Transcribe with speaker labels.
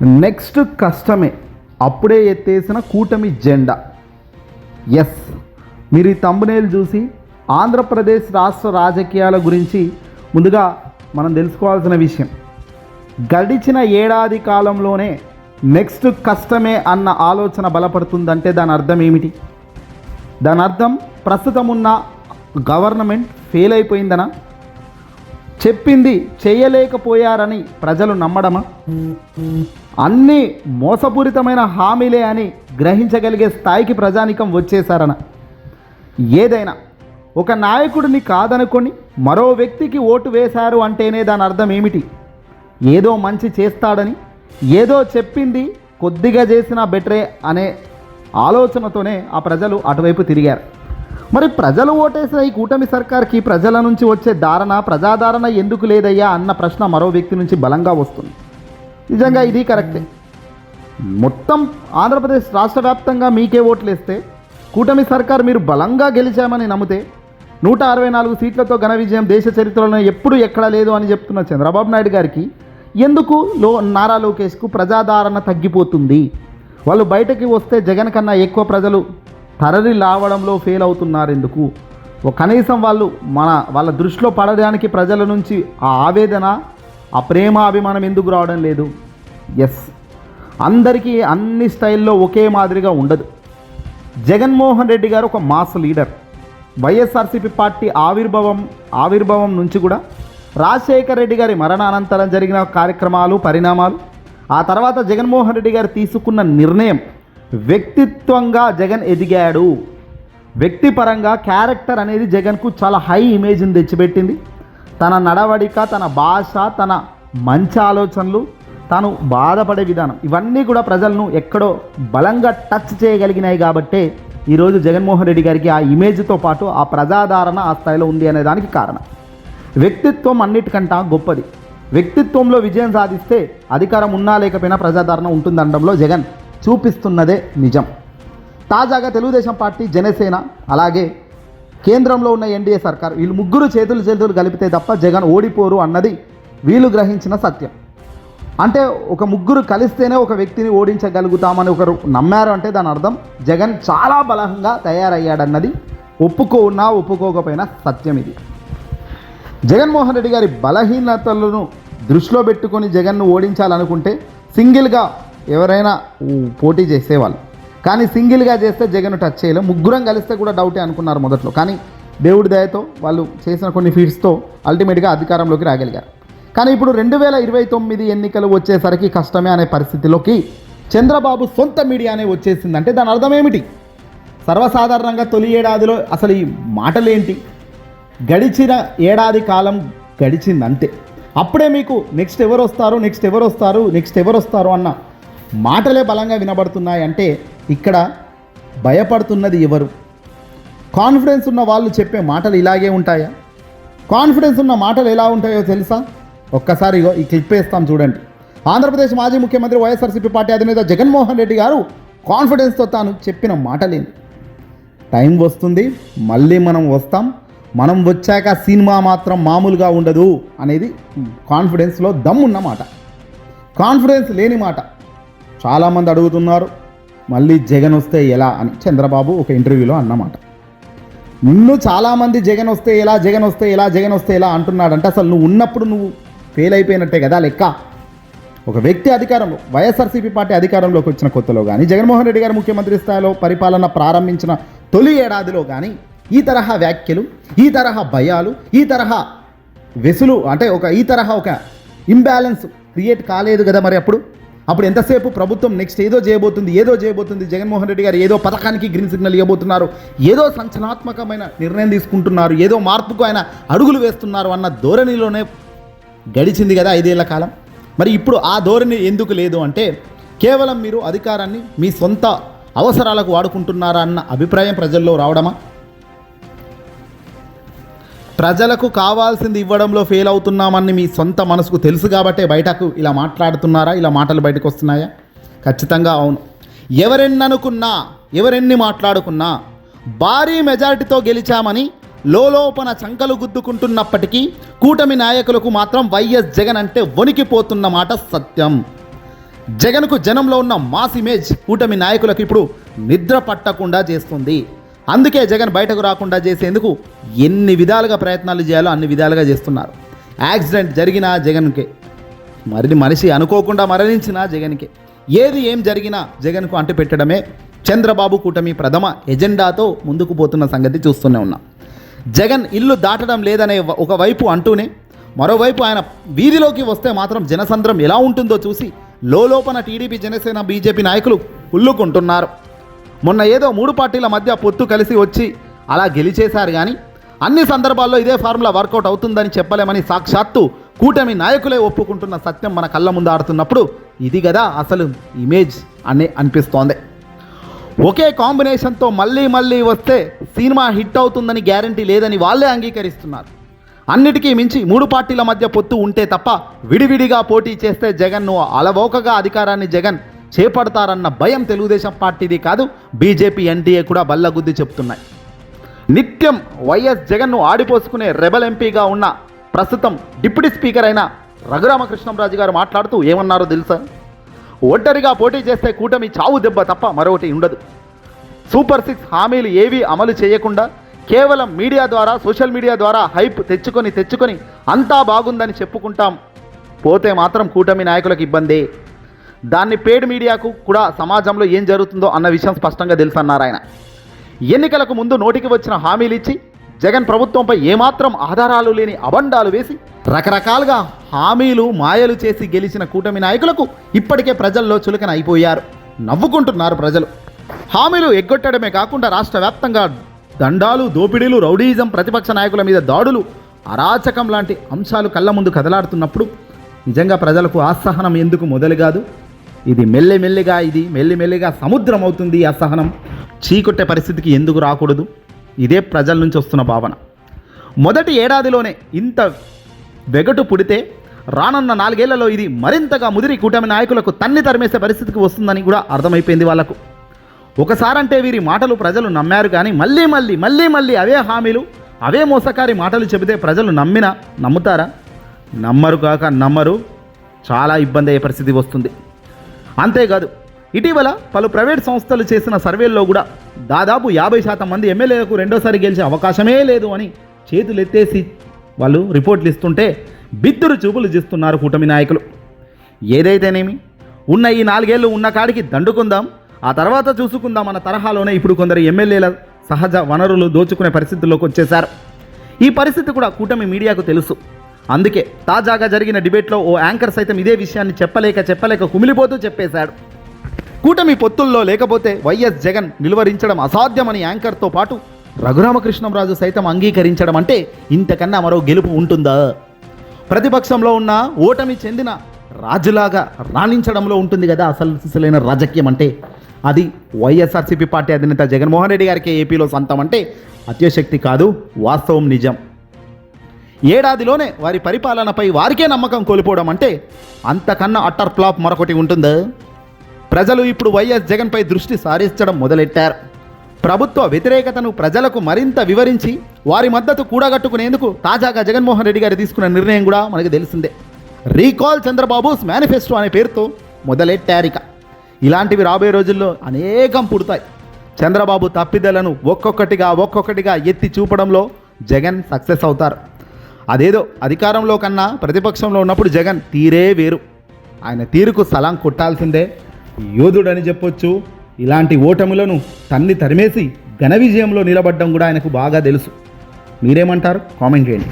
Speaker 1: Next కష్టమే అప్పుడే ఎత్తేసిన కూటమి జెండా. ఎస్, మీరు ఈ తంబనేల్ చూసి ఆంధ్రప్రదేశ్ రాష్ట్ర రాజకీయాల గురించి ముందుగా మనం తెలుసుకోవాల్సిన విషయం, గడిచిన ఏడాది కాలంలోనే నెక్స్ట్ కష్టమే అన్న ఆలోచన బలపడుతుందంటే దాని అర్థం ఏమిటి? దాని అర్థం ప్రస్తుతం ఉన్న గవర్నమెంట్ ఫెయిల్ అయిపోయిందనా? చెప్పింది చేయలేకపోయారని ప్రజలు నమ్మడమా? అన్నీ మోసపూరితమైన హామీలే అని గ్రహించగలిగే స్థాయికి ప్రజానికం వచ్చేసారన? ఏదైనా ఒక నాయకుడిని కాదనుకొని మరో వ్యక్తికి ఓటు వేశారు అంటేనే దాని అర్థం ఏమిటి? ఏదో మంచి చేస్తాడని, ఏదో చెప్పింది కొద్దిగా చేసినా బెటరే అనే ఆలోచనతోనే ఆ ప్రజలు అటువైపు తిరిగారు. మరి ప్రజలు ఓటేసిన ఈ కూటమి సర్కార్కి ప్రజల నుంచి వచ్చే ప్రజాదరణ ఎందుకు లేదయ్యా అన్న ప్రశ్న మరో వ్యక్తి నుంచి బలంగా వస్తుంది. నిజంగా ఇది కరెక్టే. మొత్తం ఆంధ్రప్రదేశ్ రాష్ట్ర వ్యాప్తంగా మీకే ఓట్లు వేస్తే కూటమి సర్కార్ మీరు బలంగా గెలిచామని నమ్మితే 164 సీట్లతో ఘన విజయం దేశ చరిత్రలో ఎప్పుడు ఎక్కడా లేదు అని చెప్తున్న చంద్రబాబు నాయుడు గారికి ఎందుకు నారా లోకేష్కు ప్రజాదరణ తగ్గిపోతుంది? వాళ్ళు బయటకి వస్తే జగన్ కన్నా ఎక్కువ ప్రజలు తరలి లావడంలో ఫెయిల్ అవుతున్నారు ఎందుకు? కనీసం వాళ్ళ దృష్టిలో పడడానికి ప్రజల నుంచి ఆ ఆవేదన, ఆ ప్రేమ, అభిమానం ఎందుకు రావడం లేదు? ఎస్, అందరికీ అన్ని స్టైల్లో ఒకే మాదిరిగా ఉండదు. జగన్మోహన్ రెడ్డి గారు ఒక మాస్ లీడర్. వైఎస్ఆర్సీపీ పార్టీ ఆవిర్భావం నుంచి కూడా రాజశేఖర్ రెడ్డి గారి మరణానంతరం జరిగిన కార్యక్రమాలు, పరిణామాలు, ఆ తర్వాత జగన్మోహన్ రెడ్డి గారు తీసుకున్న నిర్ణయం, వ్యక్తిత్వంగా జగన్ ఎదిగాడు. వ్యక్తిపరంగా క్యారెక్టర్ అనేది జగన్కు చాలా హై ఇమేజ్ని తెచ్చిపెట్టింది. తన నడవడిక, తన భాష, తన మంచి ఆలోచనలు, తాను బాధపడే విధానం, ఇవన్నీ కూడా ప్రజలను ఎక్కడో బలంగా టచ్ చేయగలిగినాయి. కాబట్టే ఈరోజు జగన్మోహన్ రెడ్డి గారికి ఆ ఇమేజ్తో పాటు ఆ ప్రజాదరణ ఆ స్థాయిలో ఉంది అనే దానికి కారణం. వ్యక్తిత్వం అన్నిటికంటా గొప్పది. వ్యక్తిత్వంలో విజయం సాధిస్తే అధికారం ఉన్నా లేకపోయినా ప్రజాదరణ ఉంటుందనడంలో జగన్ చూపిస్తున్నదే నిజం. తాజాగా తెలుగుదేశం పార్టీ, జనసేన, అలాగే కేంద్రంలో ఉన్న ఎన్డీఏ సర్కార్, వీళ్ళు ముగ్గురు చేతులు కలిపితే తప్ప జగన్ ఓడిపోరు అన్నది వీళ్ళు గ్రహించిన సత్యం. అంటే ఒక ముగ్గురు కలిస్తేనే ఒక వ్యక్తిని ఓడించగలుగుతామని ఒకరు నమ్మారు అంటే దాని అర్థం జగన్ చాలా బలంగా తయారయ్యాడన్నది ఒప్పుకోకపోయినా సత్యం ఇది. జగన్మోహన్ రెడ్డి గారి బలహీనతలను దృష్టిలో పెట్టుకొని జగన్ను ఓడించాలనుకుంటే సింగిల్గా ఎవరైనా పోటీ చేసేవాళ్ళు, కానీ సింగిల్గా చేస్తే జగన్ టచ్ చేయలేం. ముగ్గురం కలిస్తే కూడా డౌటే అనుకున్నారు మొదట్లో, కానీ దేవుడి దయతో వాళ్ళు చేసిన కొన్ని ఫీట్స్తో అల్టిమేట్గా అధికారంలోకి రాగలిగారు. కానీ ఇప్పుడు 2029 ఎన్నికలు వచ్చేసరికి కష్టమే అనే పరిస్థితిలోకి చంద్రబాబు సొంత మీడియానే వచ్చేసిందంటే దాని అర్థం ఏమిటి? సర్వసాధారణంగా తొలి ఏడాదిలో అసలు ఈ మాటలేంటి? గడిచిన ఏడాది కాలం గడిచిందంతే. అప్పుడే మీకు నెక్స్ట్ ఎవరు వస్తారు అన్న మాటలే బలంగా వినబడుతున్నాయి. అంటే ఇక్కడ భయపడుతున్నది ఎవరు? కాన్ఫిడెన్స్ ఉన్న వాళ్ళు చెప్పే మాటలు ఇలాగే ఉంటాయా? కాన్ఫిడెన్స్ ఉన్న మాటలు ఎలా ఉంటాయో తెలుసా? ఒక్కసారి ఈ క్లిప్ వేస్తాం చూడండి. ఆంధ్రప్రదేశ్ మాజీ ముఖ్యమంత్రి వైఎస్ఆర్సీపీ పార్టీ అధినేత జగన్మోహన్ రెడ్డి గారు కాన్ఫిడెన్స్తో తాను చెప్పిన మాటలేంది? టైం వస్తుంది, మళ్ళీ మనం వస్తాం, మనం వచ్చాక సినిమా మాత్రం మామూలుగా ఉండదు అనేది కాన్ఫిడెన్స్లో దమ్మున్న మాట. కాన్ఫిడెన్స్ లేని మాట చాలామంది అడుగుతున్నారు, మళ్ళీ జగన్ వస్తే ఎలా అని చంద్రబాబు ఒక ఇంటర్వ్యూలో అన్నమాట. నిన్ను చాలామంది జగన్ వస్తే ఎలా అంటున్నాడంటే అసలు నువ్వు ఉన్నప్పుడు నువ్వు ఫెయిల్ అయిపోయినట్టే కదా లెక్క. ఒక వ్యక్తి అధికారంలో, వైఎస్ఆర్సీపీ పార్టీ అధికారంలోకి వచ్చిన కొత్తలో కానీ, జగన్మోహన్ రెడ్డి గారు ముఖ్యమంత్రి స్థాయిలో పరిపాలన ప్రారంభించిన తొలి ఏడాదిలో కానీ ఈ తరహా వ్యాఖ్యలు, ఈ తరహా భయాలు, ఈ తరహా వెసులు, అంటే ఈ తరహా ఒక ఇంబ్యాలెన్స్ క్రియేట్ కాలేదు కదా. మరి అప్పుడు ఎంతసేపు ప్రభుత్వం నెక్స్ట్ ఏదో చేయబోతుంది, జగన్మోహన్ రెడ్డి గారు ఏదో పథకానికి గ్రీన్ సిగ్నల్ ఇవ్వబోతున్నారు, ఏదో సంచలనాత్మకమైన నిర్ణయం తీసుకుంటున్నారు, ఏదో మార్పుకు ఆయన అడుగులు వేస్తున్నారు అన్న ధోరణిలోనే గడిచింది కదా 5 ఏళ్ల కాలం. మరి ఇప్పుడు ఆ ధోరణి ఎందుకు లేదు అంటే కేవలం మీరు అధికారాన్ని మీ సొంత అవసరాలకు వాడుకుంటున్నారా అన్న అభిప్రాయం ప్రజల్లో రావడమా? ప్రజలకు కావాల్సింది ఇవ్వడంలో ఫెయిల్ అవుతున్నామని మీ సొంత మనసుకు తెలుసు కాబట్టే బయటకు ఇలా మాట్లాడుతున్నారా? ఇలా మాటలు బయటకు వస్తున్నాయా? ఖచ్చితంగా అవును. ఎవరెన్ని మాట్లాడుకున్నా భారీ మెజారిటీతో గెలిచామని లోలోపన చంకలు గుద్దుకుంటున్నప్పటికీ కూటమి నాయకులకు మాత్రం వైఎస్ జగన్ అంటే వణికిపోతున్న మాట సత్యం. జగన్కు జనంలో ఉన్న మాస్ ఇమేజ్ కూటమి నాయకులకు ఇప్పుడు నిద్ర పట్టకుండా చేస్తుంది. అందుకే జగన్ బయటకు రాకుండా చేసేందుకు ఎన్ని విధాలుగా ప్రయత్నాలు చేయాలో అన్ని విధాలుగా చేస్తున్నారు. యాక్సిడెంట్ జరిగినా జగన్కే, మనిషి అనుకోకుండా మరణించినా జగన్కే, ఏం జరిగినా జగన్కు అంటుపెట్టడమే చంద్రబాబు కూటమి ప్రథమ ఎజెండాతో ముందుకు పోతున్న సంగతి చూస్తూనే ఉన్నాం. జగన్ ఇల్లు దాటడం లేదనే ఒకవైపు అంటూనే మరోవైపు ఆయన వీధిలోకి వస్తే మాత్రం జనసంద్రం ఎలా ఉంటుందో చూసి లోపల టీడీపీ, జనసేన, బీజేపీ నాయకులు ఉల్లుకుంటున్నారు. మొన్న ఏదో 3 పార్టీల మధ్య పొత్తు కలిసి వచ్చి అలా గెలిచేశారు, కానీ అన్ని సందర్భాల్లో ఇదే ఫార్ములా వర్కౌట్ అవుతుందని చెప్పలేమని సాక్షాత్తు కూటమి నాయకులే ఒప్పుకుంటున్న సత్యం మన కళ్ళ ముందు ఆడుతున్నప్పుడు ఇది కదా అసలు ఇమేజ్ అని అనిపిస్తోంది. ఒకే కాంబినేషన్తో మళ్ళీ వస్తే సినిమా హిట్ అవుతుందని గ్యారంటీ లేదని వాళ్ళే అంగీకరిస్తున్నారు. అన్నిటికీ మించి 3 పార్టీల మధ్య పొత్తు ఉంటే తప్ప విడివిడిగా పోటీ చేస్తే జగన్ను అలవోకగా అధికారాన్ని జగన్ చేపడతారన్న భయం తెలుగుదేశం పార్టీది కాదు, బీజేపీ, ఎన్డీఏ కూడా బల్లగుద్ది చెప్తున్నాయి. నిత్యం వైఎస్ జగన్ను ఆడిపోసుకునే రెబల్ ఎంపీగా ఉన్న ప్రస్తుతం డిప్యూటీ స్పీకర్ అయిన రఘురామకృష్ణంరాజు గారు మాట్లాడుతూ ఏమన్నారో తెలుసా? ఒంటరిగా పోటీ చేస్తే కూటమి చావు దెబ్బ తప్ప మరొకటి ఉండదు. సూపర్ 6 హామీలు ఏవీ అమలు చేయకుండా కేవలం మీడియా ద్వారా, సోషల్ మీడియా ద్వారా హైప్ తెచ్చుకొని అంతా బాగుందని చెప్పుకుంటాం పోతే మాత్రం కూటమి నాయకులకు ఇబ్బందే. దాన్ని పేడ్ మీడియాకు కూడా సమాజంలో ఏం జరుగుతుందో అన్న విషయం స్పష్టంగా తెలుసన్నారు ఆయన. ఎన్నికలకు ముందు నోటికి వచ్చిన హామీలు ఇచ్చి జగన్ ప్రభుత్వంపై ఏమాత్రం ఆధారాలు లేని అబండాలు వేసి రకరకాలుగా హామీలు మాయలు చేసి గెలిచిన కూటమి నాయకులకు ఇప్పటికే ప్రజల్లో చులకన అయిపోయారు. నవ్వుకుంటున్నారు ప్రజలు. హామీలు ఎగ్గొట్టడమే కాకుండా రాష్ట్ర వ్యాప్తంగా దండాలు, దోపిడీలు, రౌడీయిజం, ప్రతిపక్ష నాయకుల మీద దాడులు, అరాచకం లాంటి అంశాలు కళ్ళ ముందు కదలాడుతున్నప్పుడు నిజంగా ప్రజలకు అసహనం ఎందుకు మొదలు కాదు? ఇది మెల్లిమెల్లిగా సముద్రం అవుతుంది. ఈ అసహనం చీకొట్టే పరిస్థితికి ఎందుకు రాకూడదు? ఇదే ప్రజల నుంచి వస్తున్న భావన. మొదటి ఏడాదిలోనే ఇంత వెగటు పుడితే రానున్న 4 ఏళ్లలో ఇది మరింతగా ముదిరి కూటమి నాయకులకు తన్ని తరిమేసే పరిస్థితికి వస్తుందని కూడా అర్థమైపోయింది వాళ్లకు. ఒకసారంటే వీరి మాటలు ప్రజలు నమ్మారు, కానీ మళ్ళీ అవే హామీలు, అవే మోసకారి మాటలు చెబితే ప్రజలు నమ్ముతారా? నమ్మరు. చాలా ఇబ్బంది అయ్యే పరిస్థితి వస్తుంది. అంతేకాదు, ఇటీవల పలు ప్రైవేట్ సంస్థలు చేసిన సర్వేల్లో కూడా దాదాపు 50% మంది ఎమ్మెల్యేలకు రెండోసారి గెలిచే అవకాశమే లేదు అని చేతులెత్తేసి వాళ్ళు రిపోర్ట్లు ఇస్తుంటే బిద్దురు చూపులు చేస్తున్నారు కూటమి నాయకులు. ఏదైతేనేమి ఉన్న ఈ 4 ఏళ్ళు ఉన్న కాడికి దండుకుందాం, ఆ తర్వాత చూసుకుందాం అన్న తరహాలోనే ఇప్పుడు కొందరు ఎమ్మెల్యేల సహజ వనరులు దోచుకునే పరిస్థితుల్లోకి వచ్చేశారు. ఈ పరిస్థితి కూడా కూటమి మీడియాకు తెలుసు. అందుకే తాజాగా జరిగిన డిబేట్లో ఓ యాంకర్ సైతం ఇదే విషయాన్ని చెప్పలేక కుమిలిపోతూ చెప్పేశాడు. కూటమి పొత్తుల్లో లేకపోతే వైఎస్ జగన్ నిలువరించడం అసాధ్యమని యాంకర్తో పాటు రఘురామకృష్ణంరాజు సైతం అంగీకరించడం అంటే ఇంతకన్నా మరో గెలుపు ఉంటుందా? ప్రతిపక్షంలో ఉన్న ఓటమి చెందిన రాజులాగా రాణించడంలో ఉంటుంది కదా అసలైన రాజకీయం అంటే. అది వైఎస్ఆర్సీపీ పార్టీ అధినేత జగన్మోహన్ రెడ్డి గారికి ఏపీలో సొంతం అంటే అత్యశక్తి కాదు, వాస్తవం, నిజం. ఏడాదిలోనే వారి పరిపాలనపై వారికే నమ్మకం కోల్పోవడం అంటే అంతకన్నా అట్టర్ ఫ్లాప్ మరొకటి ఉంటుందా? ప్రజలు ఇప్పుడు వైఎస్ జగన్పై దృష్టి సారించడం మొదలెట్టారు. ప్రభుత్వ వ్యతిరేకతను ప్రజలకు మరింత వివరించి వారి మద్దతు కూడగట్టుకునేందుకు తాజాగా జగన్మోహన్ రెడ్డి గారు తీసుకున్న నిర్ణయం కూడా మనకు తెలిసిందే. రీకాల్ చంద్రబాబుస్ మేనిఫెస్టో అనే పేరుతో మొదలెట్టారిక. ఇలాంటివి రాబోయే రోజుల్లో అనేకం పుడతాయి. చంద్రబాబు తప్పిదలను ఒక్కొక్కటిగా ఎత్తి చూపడంలో జగన్ సక్సెస్ అవుతారు. అదేదో అధికారంలో కన్నా ప్రతిపక్షంలో ఉన్నప్పుడు జగన్ తీరే వేరు. ఆయన తీరుకు సలాం కొట్టాల్సిందే. యోధుడని చెప్పొచ్చు. ఇలాంటి ఓటములను తరిమేసి ఘన విజయంలో నిలబడ్డం కూడా ఆయనకు బాగా తెలుసు. మీరేమంటారు? కామెంట్ చేయండి.